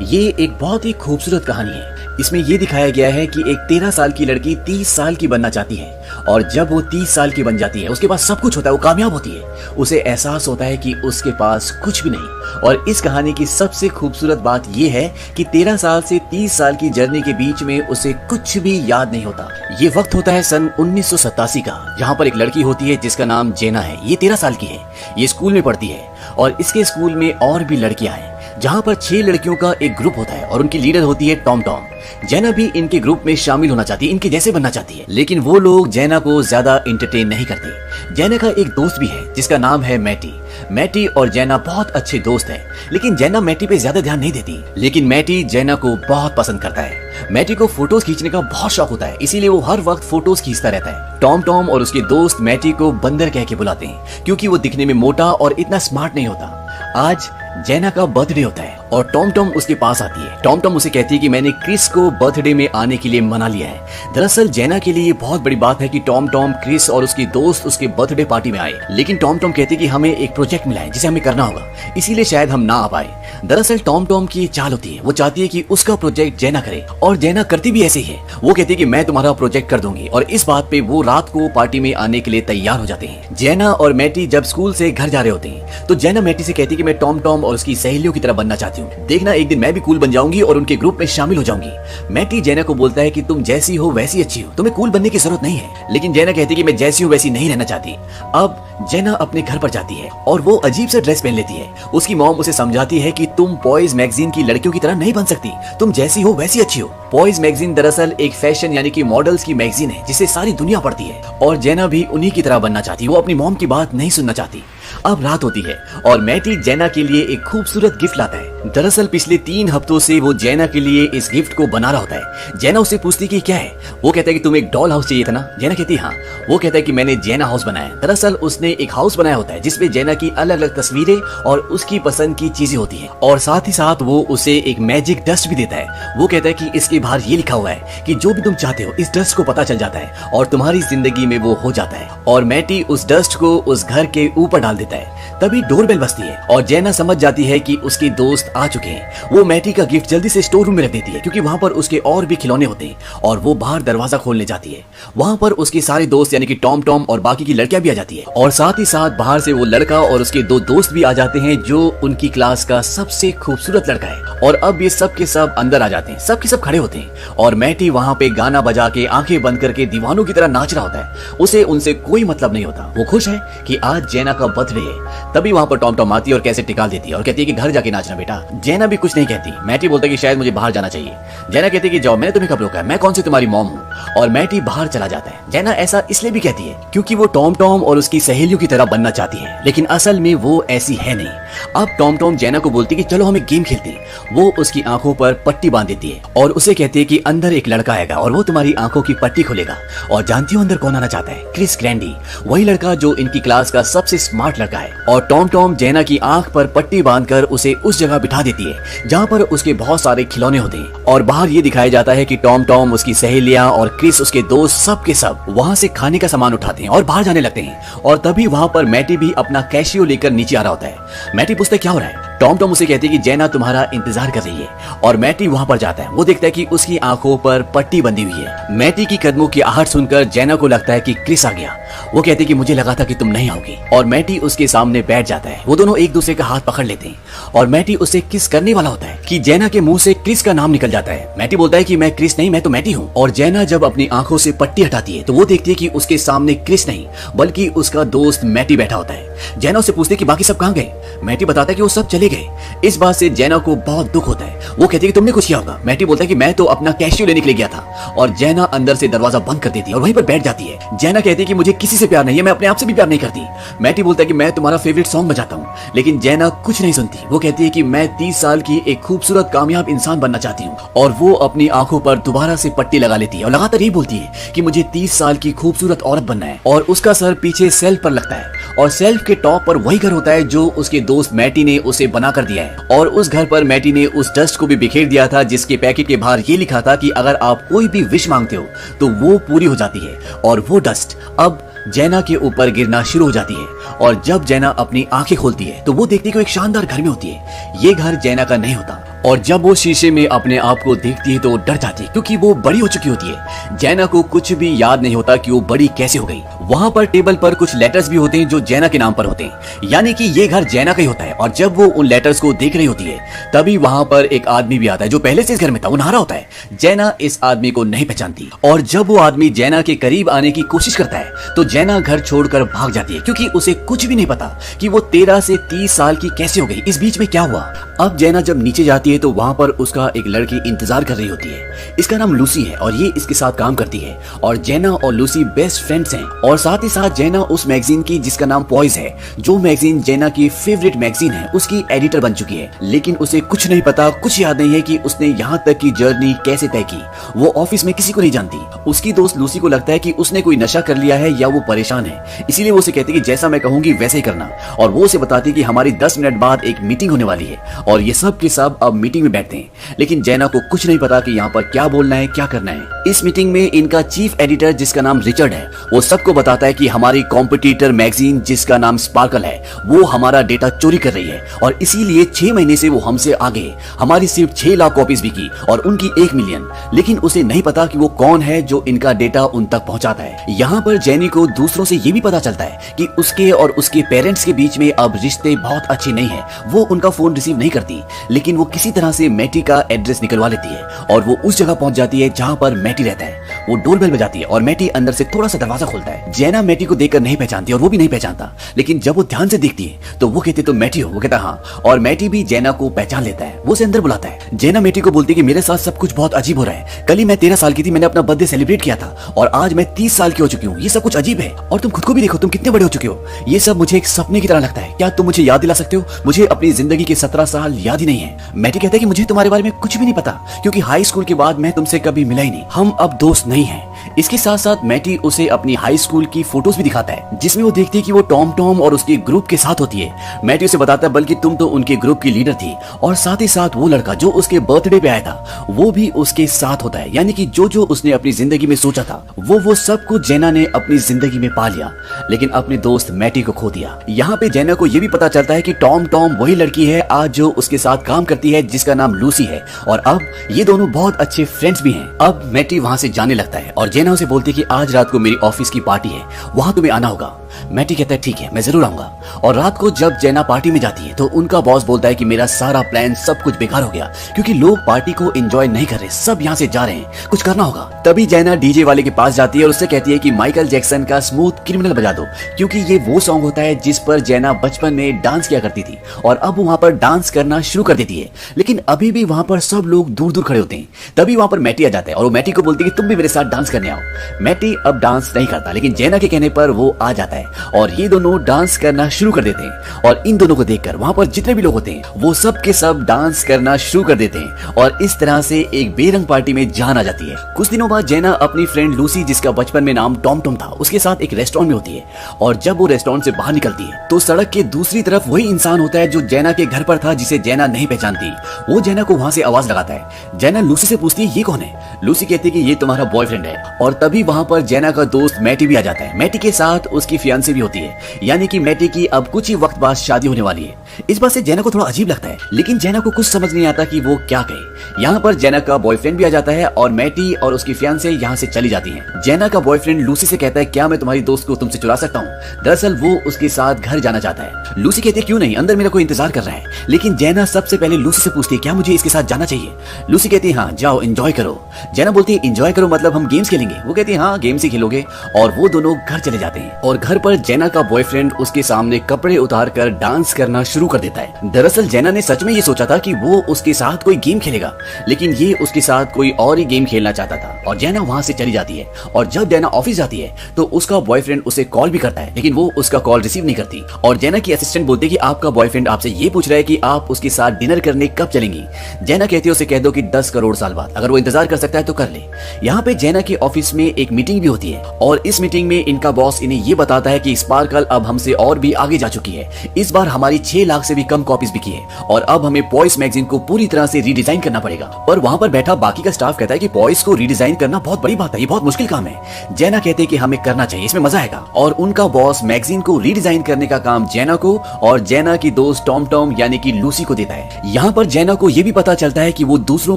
ये एक बहुत ही खूबसूरत कहानी है। इसमें ये दिखाया गया है कि एक 13 साल की लड़की 30 साल की बनना चाहती है और जब वो 30 साल की बन जाती है उसके पास सब कुछ होता है, वो कामयाब होती है, उसे एहसास होता है कि उसके पास कुछ भी नहीं। और इस कहानी की सबसे खूबसूरत बात ये है कि 13 साल से 30 साल की जर्नी के बीच में उसे कुछ भी याद नहीं होता। ये वक्त होता है सन 1987 का, जहाँ पर एक लड़की होती है जिसका नाम जेना है। ये 13 साल की है, ये स्कूल में पढ़ती है और इसके स्कूल में और भी लड़कियां हैं, जहाँ पर 6 लड़कियों का एक ग्रुप होता है और उनकी लीडर होती है टॉम टॉम। जेना भी इनके ग्रुप में शामिल होना चाहती है, इनके जैसे बनना चाहती है, लेकिन वो लोग जेना को ज्यादा एंटरटेन नहीं करते। जेना का एक दोस्त भी है जिसका नाम है मैटी। मैटी और जेना बहुत अच्छे दोस्त हैं, लेकिन जेना मैटी पे ज्यादा ध्यान नहीं देती, लेकिन मैटी जेना को बहुत पसंद करता है। मैटी को फोटोज खींचने का बहुत शौक होता है, इसीलिए वो हर वक्त फोटोज खींचता रहता है। टॉम टॉम और उसके दोस्त मैटी को बंदर कह के बुलाते हैं क्योंकि वो दिखने में मोटा और इतना स्मार्ट नहीं होता। आज जेना का बर्थडे होता है और टॉम टॉम उसके पास आती है। टॉम टॉम उसे कहती है कि मैंने क्रिस को बर्थडे में आने के लिए मना लिया है। दरअसल जेना के लिए ये बहुत बड़ी बात है कि टॉम टॉम, क्रिस और उसके दोस्त उसके बर्थडे पार्टी में आए, लेकिन टॉम टॉम कहती है कि हमें एक प्रोजेक्ट मिला है जिसे हमें करना होगा, इसीलिए शायद हम ना आ पाए। दरअसल टॉम टॉम की चाल होती है, वो चाहती है कि उसका प्रोजेक्ट जेना करे और जेना करती भी ऐसे ही है। वो कहती है कि मैं तुम्हारा प्रोजेक्ट कर दूंगी और इस बात पे वो रात को पार्टी में आने के लिए तैयार हो जाते हैं। जेना और मैटी जब स्कूल से घर जा रहे होते हैं तो जेना मैटी से कहती है कि मैं टॉम टॉम और उसकी सहेलियों की तरह बनना चाहती हूँ, देखना एक दिन मैं भी कूल बन जाऊंगी और उनके ग्रुप में शामिल हो जाऊंगी। मैटी जेना को बोलता है कि तुम जैसी हो वैसी अच्छी हो, तुम्हें कूल बनने की जरूरत नहीं है, लेकिन जेना कहती है कि मैं जैसी हूँ वैसी नहीं रहना चाहती। अब जेना अपने घर पर जाती है और वो अजीब सा ड्रेस पहन लेती है। उसकी मॉम उसे समझाती है कि तुम पॉइज मैगजीन की लड़कियों की तरह नहीं बन सकती, तुम जैसी हो वैसी अच्छी हो। पॉइज मैगजीन दरअसल एक फैशन यानी कि मॉडल्स की मैगजीन है जिसे सारी दुनिया पढ़ती है और जेना भी उन्हीं की तरह बनना चाहती है, वो अपनी मॉम की बात नहीं सुनना चाहती। अब रात होती है और मैटी जेना के लिए एक खूबसूरत गिफ्ट लाता है। दरअसल पिछले 3 हफ्तों से वो जेना के लिए इस गिफ्ट को बना रहा होता है। जेना उससे पूछती कि क्या है, वो कहता है कि तुम्हें एक डॉल हाउस चाहिए था ना। जेना कहती है हाँ। वो कहता है कि मैंने जेना हाउस बनाया। दरअसल उसने एक हाउस बनाया होता है जिसमें जेना की अलग अलग तस्वीरें और उसकी पसंद की चीजें होती है और साथ ही साथ वो उसे एक मैजिक डस्ट भी देता है। वो कहता है कि इसके बाहर ये लिखा हुआ है कि जो भी तुम चाहते हो इस डस्ट को पता चल जाता है और तुम्हारी जिंदगी में वो हो जाता है। और मैटी उस डस्ट को उस घर के ऊपर डाल देता है। तभी डोरबेल बजती है और जेना समझ जाती है कि उसके दोस्त आ चुके हैं। वो मैटी का गिफ्ट जल्दी से स्टोर रूम में रख देती है क्योंकि वहाँ पर उसके और भी खिलौने होते हैं और वो बाहर दरवाजा खोलने जाती है। वहाँ पर उसके सारे दोस्त यानी कि टॉम टॉम और बाकी की लड़कियां भी आ जाती है और साथ ही साथ बाहर से वो लड़का और उसके 2 दोस्त भी आ जाते हैं जो उनकी क्लास का सबसे खूबसूरत लड़का है। और अब ये सब के सब अंदर आ जाते हैं, सब के सब खड़े होते हैं और मैटी वहाँ पे गाना बजा के आंखें बंद करके दीवानों की तरह नाच रहा होता है। उसे उनसे कोई मतलब नहीं होता, वो खुश है कि आज जेना का बर्थडे है। तभी वहाँ पर टॉम टॉम आती है और कैसे टिकाल देती है और कहती है कि घर जाके नाचना बेटा। जेना भी कुछ नहीं कहती। मैटी बोलता है कि शायद मुझे बाहर जाना चाहिए। जेना कहती है कि जाओ, मैंने तुम्हें कब रोका है, मैं कौन सी तुम्हारी मॉम हूँ। और मैटी बाहर चला जाता है। जेना ऐसा इसलिए भी कहती है क्योंकि वो टॉम टॉम और उसकी सहेलियों की तरह बनना चाहती है, लेकिन असल में वो ऐसी है नहीं। अब टॉम टॉम जेना को बोलती है कि चलो हम एक गेम खेलते हैं। वो उसकी आंखों पर पट्टी बांध देती है और उसे कहती है कि अंदर एक लड़का आएगा और वो तुम्हारी आंखों की पट्टी खोलेगा। और जानती हो अंदर कौन आना चाहता है? क्रिस ग्रैंडी, वही लड़का जो इनकी क्लास का सबसे स्मार्ट लड़का है। और टॉम टॉम जेना की आंख पर पट्टी बांधकर उसे उस जगह बिठा देती है जहाँ पर उसके बहुत सारे खिलौने होते हैं और बाहर ये दिखाया जाता है कि टॉम टॉम, उसकी सहेलियां और क्रिस उसके दोस्त सब के सब वहाँ से खाने का सामान उठाते हैं और बाहर जाने लगते हैं। और तभी वहाँ पर मैटी भी अपना कैशियो लेकर नीचे आ रहा होता है। मैटी पूछता है क्या हो रहा है? टॉम टॉम उसे कहती है कि जेना तुम्हारा इंतजार कर रही है और मैटी वहाँ पर जाता है। वो देखता है कि उसकी आंखों पर पट्टी बंधी हुई है। मैटी की कदमों की आहट सुनकर जेना को लगता है कि क्रिस आ गया। वो कहती है कि मुझे लगा था कि तुम नहीं आओगी और मैटी उसके सामने बैठ जाता है। वो दोनों एक दूसरे का हाथ पकड़ लेते हैं और मैटी उससे किस करने वाला होता है कि जेना के मुंह से क्रिस का नाम निकल जाता है। मैटी बोलता है कि मैं क्रिस नहीं, मैं तो मैटी हूँ। और जेना जब अपनी आंखों से पट्टी हटाती है तो वो देखती है कि उसके सामने क्रिस नहीं बल्कि उसका दोस्त मैटी बैठा होता है। जेना उससे पूछती है कि बाकी सब कहाँ गए? मैटी बताता है कि वो सब चले गए। इस बात से जेना को बहुत दुख होता है। वो कहती है कि तुमने कुछ किया होगा। मैटी बोलता है कि मैं तो अपना कैशियो लेने के लिए गया था। और जेना अंदर से दरवाजा बंद कर देती है और वहीं पर बैठ जाती है। जेना कहती है कि मुझे किसी से प्यार नहीं है, मैं अपने आप से भी प्यार नहीं करती। मैटी बोलता है कि मैं तुम्हारा फेवरेट सॉन्ग बजाता हूँ, लेकिन जेना कुछ नहीं सुनती। वो कहती है कि मैं 30 साल की एक खूबसूरत कामयाब इंसान बनना चाहती हूँ और वो अपनी आंखों पर दोबारा से पट्टी लगा लेती है और लगातार यही बोलती है कि मुझे 30 साल की खूबसूरत औरत बनना है। और उसका सर पीछे सेल्फ पर लगता है और सेल्फ के टॉप पर वही घर होता है जो उसके दोस्त मैटी ने उसे बना कर दिया है। और उस घर पर मैटी ने उस डस्ट को भी बिखेर दिया था जिसके पैकेट के बाहर ये लिखा था कि अगर आप कोई भी विश मांगते हो तो वो पूरी हो जाती है। और वो डस्ट अब जेना के ऊपर गिरना शुरू हो जाती है और जब जेना अपनी आंखें खोलती है तो वो देखती है कि एक शानदार घर में होती है। ये घर जेना का नहीं होता और जब वो शीशे में अपने आप को देखती है तो वो डर जाती है क्योंकि वो बड़ी हो चुकी होती है। जैना को कुछ भी याद नहीं होता कि वो बड़ी कैसे हो गई। वहाँ पर टेबल पर कुछ लेटर्स भी होते हैं जो जैना के नाम पर होते हैं, यानी कि ये घर जैना का ही होता है। और जब वो उन लेटर्स को देख रही होती है तभी वहाँ पर एक आदमी भी आता है जो पहले से इस घर में था, वो नहा रहा होता है। जैना इस आदमी को नहीं पहचानती और जब वो आदमी जैना के करीब आने की कोशिश करता है तो जैना घर छोड़कर भाग जाती है क्योंकि उसे कुछ भी नहीं पता कि वो 13 से 30 साल की कैसे हो गई, इस बीच में क्या हुआ। अब जैना जब नीचे जाती है तो वहाँ पर उसका एक लड़की इंतजार कर रही होती है। इसका नाम लूसी है और ये इसके साथ काम करती है और जैना और लूसी बेस्ट फ्रेंड्स हैं। और साथ ही साथ जैना उस मैगजीन की जिसका नाम पॉइज है, जो मैगजीन जैना की फेवरेट मैगजीन है, उसकी एडिटर बन चुकी है। लेकिन उसे कुछ नहीं पता, कुछ याद नहीं है कि उसने यहाँ तक की जर्नी कैसे तय की। वो ऑफिस में किसी को नहीं जानती। उसकी दोस्त लूसी को लगता है कि उसने कोई नशा कर लिया है या वो परेशान है, इसीलिए वो उसे कहती है कि जैसा मैं कहूंगी वैसे ही करना। और वो उसे बताती है कि हमारी 10 मिनट बाद एक मीटिंग होने वाली है और ये सब के सब अब मीटिंग में बैठते हैं। लेकिन जैना को कुछ नहीं पता कि यहाँ पर क्या बोलना है, क्या करना है। इस मीटिंग में इनका चीफ एडिटर जिसका नाम रिचर्ड है, वो सबको बताता है कि हमारी कॉम्पिटिटर मैगजीन जिसका नाम स्पार्कल है वो हमारा डेटा चोरी कर रही है और इसीलिए 6 महीने से वो हमसे आगे है। हमारी सिर्फ 6 लाख कॉपीज बिकी और उनकी 1 मिलियन। लेकिन उसे नहीं पता कि वो कौन है जो इनका डेटा उन तक पहुंचाता है। यहाँ पर जैनी को दूसरों से ये भी पता चलता है कि उसके और उसके पेरेंट्स के बीच में अब रिश्ते बहुत अच्छे नहीं है। वो उनका फोन रिसीव नहीं करती, लेकिन वो किसी तरह से मैटी का एड्रेस निकलवा लेती है और वो उस जगह पहुंच जाती है जहाँ पर मैटी रहता है। वो डोर बेल बजाती है और मैटी अंदर से थोड़ा सा दरवाजा खोलता है। जैना मैटी को देखकर नहीं पहचानती और वो भी नहीं पहचानता, लेकिन जब वो ध्यान से देखती है तो वो कहते तो मैटी हो, वो कहता हाँ। और मैटी भी जैना को पहचान लेता है, वो उसे अंदर बुलाता है। जैना मैटी को बोलती है कि मेरे साथ सब कुछ बहुत अजीब हो रहा है। कल ही मैं 13 साल की थी, मैंने अपना बर्थडे सेलिब्रेट किया था और आज मैं 30 साल की हो चुकी हूँ। ये सब कुछ अजीब है और तुम खुद को भी देखो, तुम कितने बड़े हो चुके हो। ये सब मुझे एक सपने की तरह लगता है। क्या तुम मुझे याद दिला सकते हो? मुझे अपनी जिंदगी के 17 साल याद ही नहीं है। मैटी कहता है कि मुझे तुम्हारे बारे में कुछ भी नहीं पता क्योंकि हाई स्कूल के बाद मैं तुमसे कभी मिला ही नहीं, हम अब दोस्त नहीं हैं। इसके साथ साथ मैटी उसे अपनी हाई स्कूल की फोटोज भी दिखाता है जिसमें वो देखती है कि वो टॉम और उसके ग्रुप के साथ होती है। मैटी उसे बताता है बल्कि तुम तो उनके ग्रुप की लीडर थी और साथ ही साथ वो लड़का जो उसके बर्थडे पे आया था वो भी उसके साथ होता है। यानी कि जो जो उसने अपनी जिंदगी में सोचा था वो सब कुछ जैना ने अपनी जिंदगी में पा लिया, लेकिन अपने दोस्त मैटी को खो दिया। यहाँ पे जैना को ये भी पता चलता है कि टॉम वही लड़की है आज जो उसके साथ काम करती है जिसका नाम लूसी है और अब ये दोनों बहुत अच्छे फ्रेंड्स भी हैं। अब मैटी वहाँ से जाने लगता है और जैना उसे बोलती है कि आज रात को मेरी ऑफिस की पार्टी है, वहाँ तुम्हें आना होगा। मैटी कहता है ठीक है, मैं जरूर आऊंगा। और रात को जब जैना पार्टी में जाती है तो उनका बॉस बोलता है कि मेरा सारा प्लान सब कुछ बेकार हो गया क्योंकि लोग पार्टी को एंजॉय नहीं कर रहे, सब यहाँ से जा रहे हैं, कुछ करना होगा। तभी जैना डीजे वाले के पास जाती है और उससे कहती है कि माइकल जैक्सन का स्मूथ क्रिमिनल बजा दो क्योंकि ये वो सॉन्ग होता है जिस पर जैना बचपन में डांस किया करती थी और अब वहाँ पर डांस करना शुरू कर देती है। लेकिन अभी भी वहाँ पर सब लोग दूर दूर खड़े होते हैं। तभी वहाँ पर मैटी आ जाता है और वो मैटी को बोलती है कि तुम भी मेरे साथ डांस करने आओ। मैटी अब डांस नहीं करता, लेकिन जैना के कहने पर वो आ जाता है और ये दोनों डांस करना शुरू कर देते हैं। और इन दोनों को देखकर वहाँ पर जितने भी लोग होते हैं वो सब के सब डांस करना शुरू कर देते हैं और इस तरह से एक बेरंग पार्टी में जान आ जाती है। कुछ दिनों बाद जैना अपनी फ्रेंड लूसी जिसका बचपन में नाम टॉम था उसके साथ एक रेस्टोरेंट में होती है और जब वो रेस्टोरेंट से बाहर निकलती है तो सड़क के दूसरी तरफ वही इंसान होता है जो जैना के घर पर था जिसे जैना नहीं पहचानती। वो जैना को वहाँ से आवाज लगाता है। जैना लूसी से पूछती है ये कौन है? लूसी कहती है कि ये तुम्हारा बॉयफ्रेंड है। और तभी वहाँ पर जैना का दोस्त मैटी भी आ जाता है। मैटी के साथ उसकी फियांसी भी होती है, यानी कि मैटी की अब कुछ ही वक्त बाद शादी होने वाली है। इस बात से जैना को थोड़ा अजीब लगता है, लेकिन जैना को कुछ समझ नहीं आता कि वो क्या कहे। यहाँ पर जैना का बॉयफ्रेंड भी आ जाता है और मैटी और उसकी फियांसे यहाँ से चली जाती हैं। जैना का बॉयफ्रेंड लूसी से कहता है क्या मैं तुम्हारी दोस्त को तुमसे चुरा सकता हूँ? दरअसल वो उसके साथ घर जाना चाहता है। लूसी कहती है क्यों नहीं, अंदर मेरा कोई इंतजार कर रहा है। लेकिन जैना सबसे पहले लूसी से पूछती है क्या मुझे इसके साथ जाना चाहिए? लूसी कहती है हाँ जाओ एंजॉय करो। जैना बोलती है एंजॉय करो मतलब हम गेम्स खेलेंगे? वो कहती है हाँ गेम्स ही खेलोगे। और वो दोनों घर चले जाते हैं और घर पर जैना का बॉयफ्रेंड उसके सामने कपड़े उतार कर डांस करना शुरू कर देता है। दरअसल जैना ने सच में ये सोचा था कि वो उसके साथ कोई गेम खेलेगा, लेकिन ये उसके साथ कोई और ही गेम खेलना चाहता था और जैना वहां से चली जाती है। और जब जैना ऑफिस जाती है तो उसका बॉयफ्रेंड उसे कॉल भी करता है, लेकिन वो उसका कॉल रिसीव नहीं करती। और जैना की असिस्टेंट बोलती है कि आपका बॉयफ्रेंड आपसे ये पूछ रहा है कि आप उसके साथ डिनर करने कब चलेंगी। जैना कहती है उसे कह दो कि 10 करोड़ साल बाद, अगर वो इंतजार कर सकता है तो कर ले। यहाँ पे जैना के ऑफिस में एक मीटिंग भी होती है और इस मीटिंग में इनका बॉस इन्हें ये बताता है कि स्पार्कल अब हमसे और भी आगे जा चुकी है। इस बार हमारी 6 लाख लाख से भी कम कॉपीज बिकी है और अब हमें पॉइस मैगजीन को पूरी तरह से रीडिजाइन करना पड़ेगा। पर वहां पर बैठा बाकी का स्टाफ कहता है कि पॉइस को रीडिजाइन करना बहुत बड़ी बात है, ये बहुत मुश्किल काम है। जेना कहते हैं कि हमें करना चाहिए, इसमें मजा आएगा। और उनका बॉस मैगजीन को रीडिजाइन करने का काम जेना को और जेना की दोस्त टॉम टॉम यानी कि लूसी को देता है। यहाँ पर जेना को यह भी पता चलता है कि वो दूसरों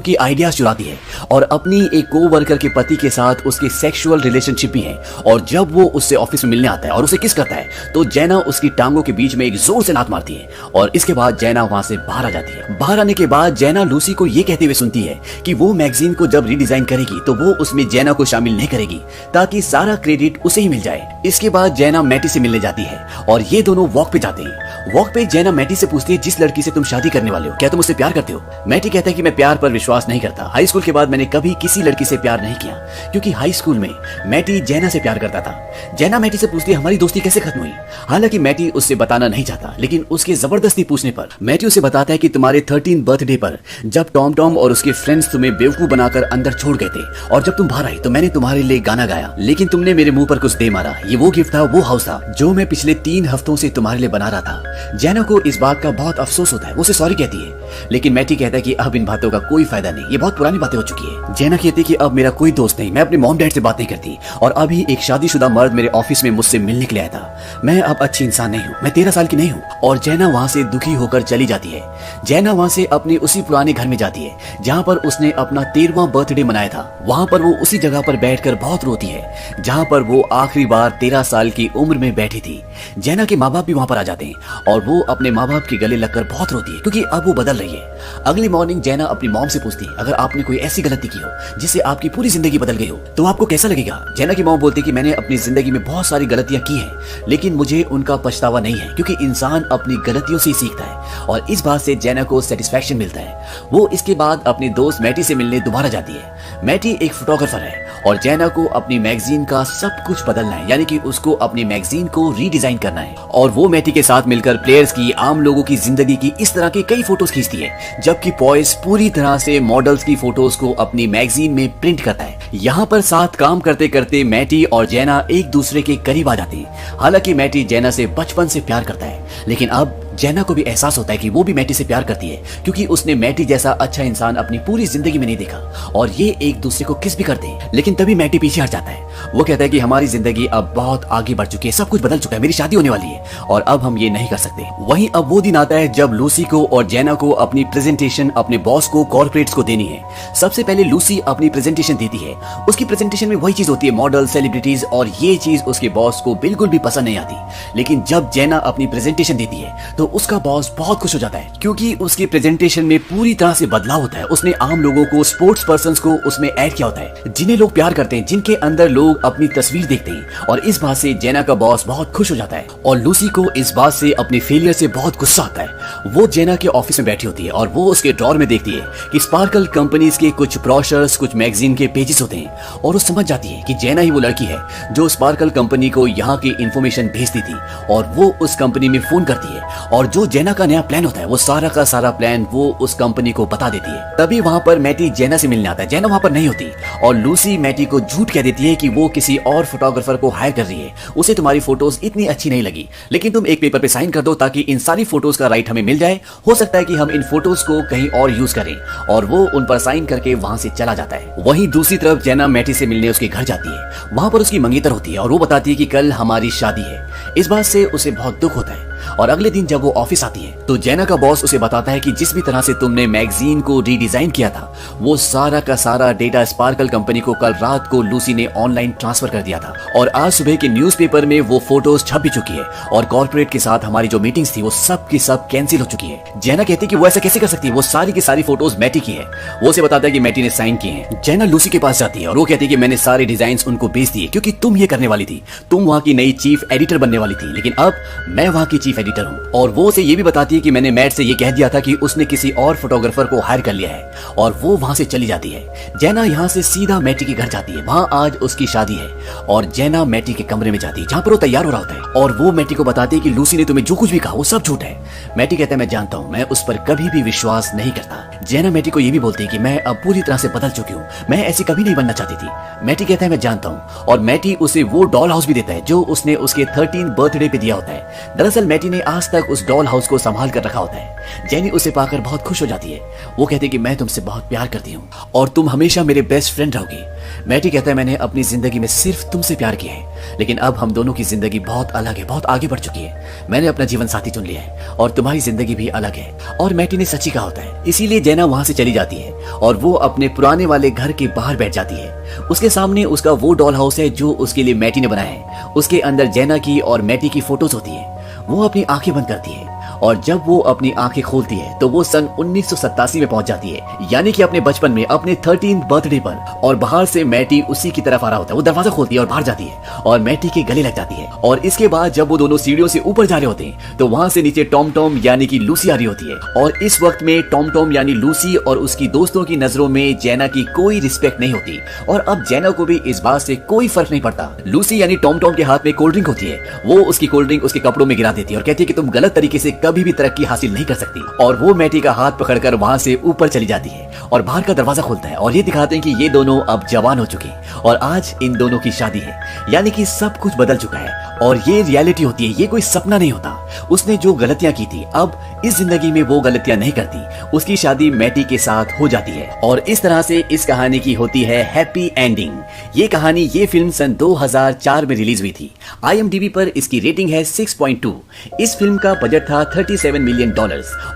की आइडियाज चुराती है और अपनी एक कोवर्कर के पति के साथ उसके सेक्सुअल रिलेशनशिप भी है। और जब वो उससे ऑफिस में मिलने आता है और उसे किस करता है तो जेना उसकी टांगों के बीच में एक जोर से लात मारती है और इसके बाद जेना वहां से बाहर आ जाती है। बाहर आने के बाद जेना लूसी को ये कहते हुए सुनती है कि वो मैगजीन को जब रीडिजाइन करेगी तो वो उसमें जेना को शामिल नहीं करेगी ताकि सारा क्रेडिट उसे ही मिल जाए। इसके बाद जेना मैटी से मिलने जाती है और ये दोनों वॉक पे जाते हैं। वॉक पे जेना मैटी से पूछती है जिस लड़की से तुम शादी करने वाले हो क्या तुम उससे प्यार करते हो। मैटी कहता है कि मैं प्यार पर विश्वास नहीं करता, हाई स्कूल के बाद मैंने कभी किसी लड़की से प्यार नहीं किया क्योंकि हाई स्कूल में मैटी जेना से प्यार करता था। जेना मैटी से पूछती है हमारी दोस्ती कैसे खत्म हुई। हालांकि मैटी उससे बताना नहीं चाहता लेकिन उसके जबरदस्ती पूछने पर मैटी उसे बताता है कि तुम्हारे 13 बर्थडे पर जब टॉम टॉम और उसके फ्रेंड्स तुम्हें बेवकूफ बनाकर अंदर छोड़ गए थे और जब तुम बाहर आई तो मैंने तुम्हारे लिए गाना गाया लेकिन तुमने मेरे मुंह पर कुछ दे मारा। ये वो गिफ्ट था, वो हाउस था जो मैं पिछले 3 हफ्तों से तुम्हारे लिए बना रहा था। जेना को इस बात का बहुत अफसोस होता है, वो उसे सॉरी कहती है लेकिन मैटी कहता है कि अब इन बातों का कोई फायदा नहीं, ये बहुत पुरानी बातें हो चुकी है। जेना कहती है कि अब मेरा कोई दोस्त नहीं, मैं अपने मॉम डैड से बात नहीं करती और अभी एक शादीशुदा मर्द मेरे ऑफिस में मुझसे मिलने के लिए आया था। मैं अब अच्छी इंसान नहीं हूँ, मैं 13 साल की नहीं हूँ। और जेना वहाँ से दुखी होकर चली जाती है। जेना वहाँ से अपने उसी पुराने घर में जाती है जहाँ पर उसने अपना 13वां बर्थडे मनाया था। वहाँ पर वो उसी जगह पर बैठकर बहुत रोती है जहाँ पर वो आखिरी बार 13 साल की उम्र में बैठी थी। जेना के माँ बाप भी वहाँ पर आ जाते हैं और वो अपने माँ बाप के गले लगकर बहुत रोती है क्योंकि अब वो बदल रही है। अगली मॉर्निंग जेना अपनी मॉम से पूछती है अगर आपने कोई ऐसी गलती की हो जिससे आपकी पूरी जिंदगी बदल गई हो तो आपको कैसा लगेगा। जेना की मॉम बोलती है कि मैंने अपनी जिंदगी में बहुत सारी गलतियां की हैं लेकिन मुझे उनका पछतावा नहीं है क्योंकि इंसान अपनी गलतियों से ही सीखता है और इस बात से जेना को सेटिस्फैक्शन मिलता है। वो इसके बाद अपने दोस्त मैटी से मिलने दोबारा जाती है। मैटी एक फोटोग्राफर है और जेना को अपनी मैगजीन का सब कुछ बदलना है यानी कि उसको अपनी मैगजीन को रीडिजाइन करना है और वो मैटी के साथ मिलकर प्लेयर्स की, आम लोगों की जिंदगी की इस तरह के कई फोटोज खींचती है जबकि पॉइस पूरी तरह से मॉडल्स की फोटोज को अपनी मैगजीन में प्रिंट करता है। यहाँ पर साथ काम करते करते मैटी और जेना एक दूसरे के करीब आ जाते हैं। हालांकि मैटी जेना से बचपन से प्यार करता है लेकिन अब जेना को भी एहसास होता है कि वो भी मैटी से प्यार करती है क्योंकि उसने मैटी जैसा अच्छा इंसान अपनी पूरी जिंदगी में नहीं देखा और ये एक दूसरे को किस भी करते हैं। लेकिन तभी मैटी पीछे हट जाता है। वो कहता है कि हमारी जिंदगी अब बहुत आगे बढ़ चुकी है, सब कुछ बदल चुका है, मेरी शादी होने वाली है और अब हम ये नहीं कर सकते। वहीं अब वो दिन आता है जब लूसी को और जेना को अपनी प्रेजेंटेशन अपने बॉस को कॉर्पोरेट्स को देनी है। सबसे पहले लूसी अपनी प्रेजेंटेशन देती है। उसकी प्रेजेंटेशन में वही चीज होती है, मॉडल, सेलिब्रिटीज, और ये चीज उसके बॉस को बिल्कुल भी पसंद नहीं आती। लेकिन जब जेना अपनी प्रेजेंटेशन देती है तो उसका बॉस बहुत खुश हो जाता है क्योंकि उसकी प्रेजेंटेशन में पूरी तरह से बदलाव होता है। उसने आम लोगों को, स्पोर्ट्स पर्संस को उसमें ऐड किया होता है जिन्हें लोग प्यार करते हैं, जिनके अंदर लोग अपनी तस्वीर देखते हैं और इस बात से जेना का बॉस बहुत खुश हो जाता है। और लूसी को इस बात से, अपने फेलियर से बहुत गुस्सा आता है। वो जेना के ऑफिस में बैठी होती है और वो उसके ड्रॉर में देखती है कि स्पार्कल कंपनीज के कुछ ब्रोशर्स, कुछ मैगजीन के पेजेस होते हैं और वो समझ जाती है कि जेना ही वो लड़की है जो स्पार्कल कंपनी को यहाँ की इंफॉर्मेशन भेजती थी और वो उस कंपनी में फोन करती है और जो जेना का नया प्लान होता है वो सारा का सारा प्लान वो उस कंपनी को बता देती है। तभी वहां पर मैटी जेना से मिलने आता है। जेना वहां पर नहीं होती और लूसी मैटी को झूठ कह देती है कि वो किसी और फोटोग्राफर को हायर कर रही है, उसे तुम्हारी फोटोज इतनी अच्छी नहीं लगी लेकिन तुम एक पेपर पे साइन कर दो ताकि इन सारी फोटोज का राइट हमें मिल जाए, हो सकता है कि हम इन फोटोज को कहीं और यूज करें। और वो उन पर साइन करके वहां से चला जाता है। वहीं दूसरी तरफ जेना मैटी से मिलने उसके घर जाती है। वहां पर उसकी मंगेतर होती है और वो बताती है कि कल हमारी शादी है। इस बात से उसे बहुत दुख होता है और अगले दिन जब वो ऑफिस आती है तो जेना का बॉस उसे बताता है कि जिस भी तरह से तुमने मैगजीन को रीडिजाइन किया था वो सारा का सारा डेटा स्पार्कल कंपनी को कल रात को लूसी ने ऑनलाइन ट्रांसफर कर दिया था और आज सुबह के न्यूज़पेपर में वो फोटोज छप भी चुकी है और कॉर्पोरेट के साथ हमारी जो मीटिंग्स थी वो सब की सब कैंसिल हो चुकी है। जेना कहती है कि वो ऐसा कैसे कर सकती है, वो सारी की सारी फोटोज मैटी की है। वो उसे बताता है कि मैटी ने साइन किए हैं। जेना लूसी के पास जाती है और वो कहती है कि मैंने सारे डिजाइन उनको भेज दिए क्योंकि तुम ये करने वाली थी, तुम वहाँ की नई चीफ एडिटर बनने वाली थी लेकिन अब मैं वहाँ की चीफ एडिटर हूँ। और वो उसे ये भी बताती है कि मैंने मैट से ये कह दिया था कि उसने किसी और फोटोग्राफर को हायर कर लिया है और वो वहां से चली जाती है। जेना यहाँ से सीधा मैटी के घर जाती है। वहां आज उसकी शादी है और जेना मैटी के कमरे में जाती है जहाँ पर वो तैयार हो रहा होता है और वो मैटी को बताती है कि लूसी ने तुम्हें जो कुछ भी कहा वो सब झूठ है। मैटी कहता है मैं जानता हूँ, मैं उस पर कभी भी विश्वास नहीं करता। जैना मैटी को ये भी बोलती है कि मैं अब पूरी तरह से बदल चुकी हूँ, मैं ऐसी कभी नहीं बनना चाहती थी। मैटी कहता है मैं जानता हूँ, और मैटी उसे वो डॉल हाउस भी देता है जो उसने उसके 13 बर्थडे पे दिया होता है। दरअसल मैटी ने आज तक उस डॉल हाउस को संभाल कर रखा होता है। जेनी उसे पाकर बहुत खुश हो जाती है। वो कहती है कि मैं तुमसे बहुत प्यार करती हूँ और तुम हमेशा मेरे बेस्ट फ्रेंड रहोगी। मैटी कहता है मैंने अपनी जिंदगी में सिर्फ तुमसे प्यार किया है, लेकिन अब हम दोनों की जिंदगी बहुत अलग है, बहुत आगे बढ़ चुकी है। मैंने अपना जीवन साथी चुन लिया है और तुम्हारी जिंदगी भी अलग है। और मैटी ने सच्ची कहा होता है। इसीलिए जेना वहां से चली जाती है और वो अपने पुराने वाले घर के बाहर बैठ जाती है। उसके सामने उसका वो डॉल हाउस है जो उसके लिए मैटी ने बनाया है। उसके अंदर जेना की और मैटी की फोटोज होती है। वो अपनी आंखें बंद करती है और जब वो अपनी आंखें खोलती है तो वो सन 1987 में पहुंच जाती है, यानी कि अपने बचपन में, अपने 13th बर्थडे पर। और बाहर से मैटी उसी की तरफ आ रहा होता है। वो दरवाजा खोलती है और बाहर जाती है और मैटी के गले लग जाती है। और इसके बाद जब वो दोनों सीढ़ियों से ऊपर जा रहे होते हैं तो वहां से नीचे टॉम टॉम यानी कि लूसी आ रही होती है। और इस वक्त में टॉम टॉम यानी लूसी और उसकी दोस्तों की नजरों में जेना की कोई रिस्पेक्ट नहीं होती। और अब जेना को भी इस बात से कोई फर्क नहीं पड़ता। लूसी यानी टॉम टॉम के हाथ में कोल्ड ड्रिंक होती है। वो उसकी कोल्ड ड्रिंक उसके कपड़ों में गिरा देती है और कहती है कि तुम गलत तरीके से कभी भी तरक्की हासिल नहीं कर सकती। और वो मैटी का हाथ पकड़कर वहां से ऊपर चली जाती है और बाहर का दरवाजा खोलता है और ये दिखाते हैं कि ये दोनों अब जवान हो चुके हैं और आज इन दोनों की शादी है, यानी कि सब कुछ बदल चुका है और ये रियलिटी होती है, ये कोई सपना नहीं होता। उसने जो गलतियां की थी अब इस जिंदगी में वो गलतियां नहीं करती। उसकी शादी मैटी के साथ हो जाती है और इस तरह से इस कहानी की होती है हैप्पी एंडिंग। ये कहानी, ये फिल्म सन 2004 में रिलीज हुई थी। IMDb पर इसकी रेटिंग है 6.2। इस फिल्म का बजट था $37 मिलियन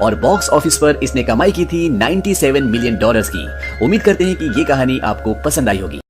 और बॉक्स ऑफिस पर इसने कमाई की थी $97 मिलियन की। उम्मीद करते हैं कि ये कहानी आपको पसंद आई होगी।